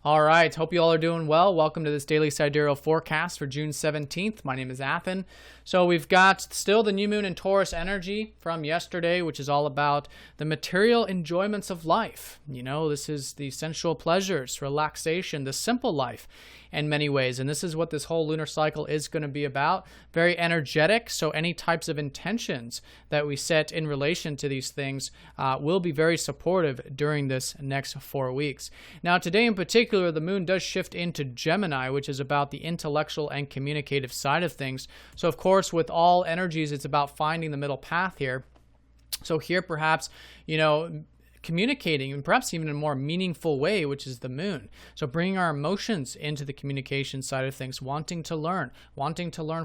All right, hope you all are doing well. Welcome to this daily sidereal forecast for June 17th. My name is Athen. So we've got still the new moon in Taurus energy from yesterday, which is all about the material enjoyments of life. You know, this is the sensual pleasures, relaxation, the simple life in many ways. And this is what this whole lunar cycle is going to be about. Very energetic. So any types of intentions that we set in relation to these things will be very supportive during this next 4 weeks. Now, today in particular, the moon does shift into Gemini, which is about the intellectual and communicative side of things. So, of course, with all energies, it's about finding the middle path here. So here, perhaps, you know, communicating and perhaps even in a more meaningful way, which is the moon. So bringing our emotions into the communication side of things, wanting to learn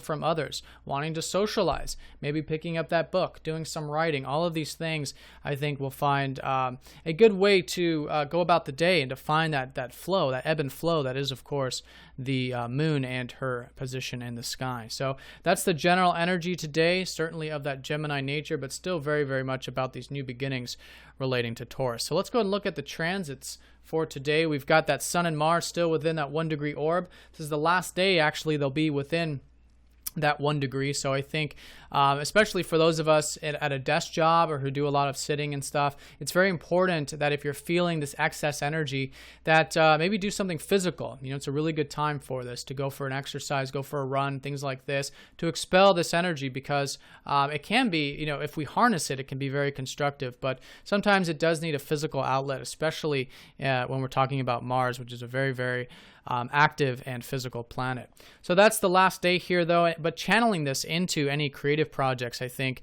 from others, wanting to socialize, maybe picking up that book, doing some writing. All of these things, I think, will find a good way to go about the day and to find that flow, that ebb and flow that is, of course, the moon and her position in the sky. So that's the general energy today, certainly of that Gemini nature, but still very, very much about these new beginnings relating to Taurus. So let's go and look at the transits for today. We've got that Sun and Mars still within that 1 degree orb. This is the last day, actually, they'll be within that 1 degree. So I think, especially for those of us at a desk job or who do a lot of sitting and stuff, it's very important that if you're feeling this excess energy, that maybe do something physical. You know, it's a really good time for this, to go for an exercise, go for a run, things like this, to expel this energy, because it can be, you know, if we harness it, it can be very constructive. But sometimes it does need a physical outlet, especially when we're talking about Mars, which is a very, very active and physical planet. So that's the last day here, though. But channeling this into any creative projects, I think,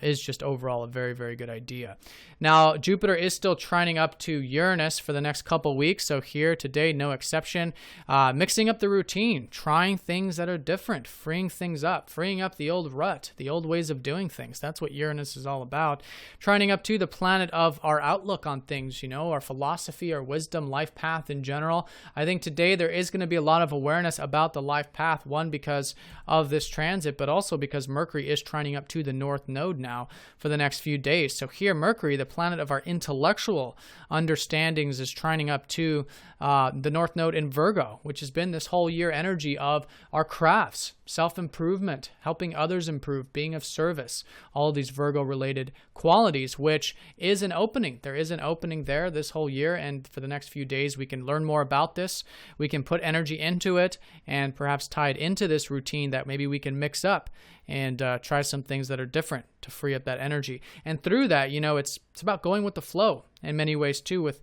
is just overall a very, very good idea. Now, Jupiter is still trining up to Uranus for the next couple weeks. So here today, no exception. Mixing up the routine, trying things that are different, freeing things up, freeing up the old rut, the old ways of doing things. That's what Uranus is all about. Trining up to the planet of our outlook on things, you know, our philosophy, our wisdom, life path in general. I think today there is going to be a lot of awareness about the life path, one, because of this transit, but also because Mercury is trining up to the North Node now for the next few days. So here, Mercury, the planet of our intellectual understandings, is trining up to the North Node in Virgo, which has been this whole year energy of our crafts, self-improvement, helping others improve, being of service, all of these Virgo-related qualities, which is an opening. There is an opening there this whole year, and for the next few days, we can learn more about this. We can put energy into it and perhaps tie it into this routine that maybe we can mix up and try some things that are different to free up that energy. And through that, you know, it's about going with the flow in many ways too, with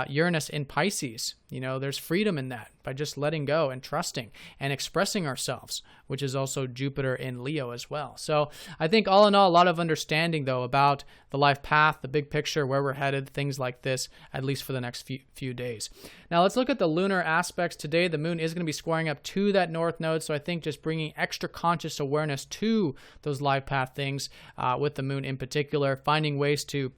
Uranus in Pisces. You know, there's freedom in that by just letting go and trusting and expressing ourselves, which is also Jupiter in Leo as well. So I think all in all, a lot of understanding though about the life path, the big picture, where we're headed, things like this, at least for the next few days. Now let's look at the lunar aspects today. The moon is going to be squaring up to that North Node. So I think just bringing extra conscious awareness to those life path things with the moon in particular, finding ways to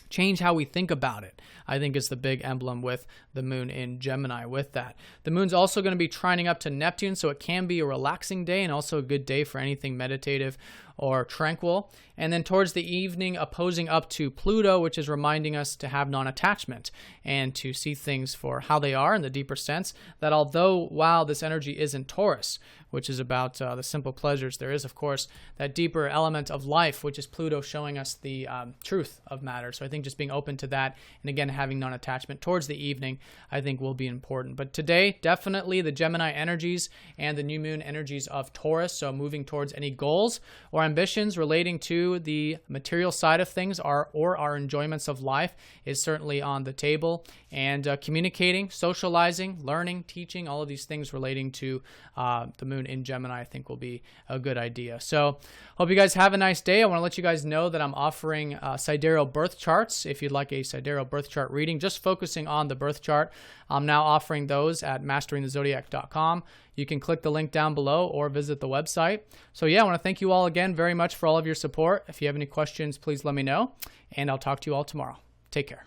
change how we think about it, I think, is the big emblem with the moon in Gemini with that. The moon's also going to be trining up to Neptune, so it can be a relaxing day and also a good day for anything meditative or tranquil. And then towards the evening, opposing up to Pluto, which is reminding us to have non-attachment and to see things for how they are in the deeper sense, that although, while this energy is in Taurus, which is about the simple pleasures, there is, of course, that deeper element of life, which is Pluto showing us the truth of matter. So I think just being open to that, and again, having non-attachment towards the evening, I think will be important. But today, definitely the Gemini energies and the new moon energies of Taurus, so moving towards any goals or ambitions relating to the material side of things or our enjoyments of life is certainly on the table. And communicating, socializing, learning, teaching, all of these things relating to the moon in Gemini, I think will be a good idea. So hope you guys have a nice day. I want to let you guys know that I'm offering sidereal birth charts. If you'd like a sidereal birth chart reading, just focusing on the birth chart, I'm now offering those at masteringthezodiac.com. You can click the link down below or visit the website. So yeah, I want to thank you all again very much for all of your support. If you have any questions, please let me know, and I'll talk to you all tomorrow. Take care.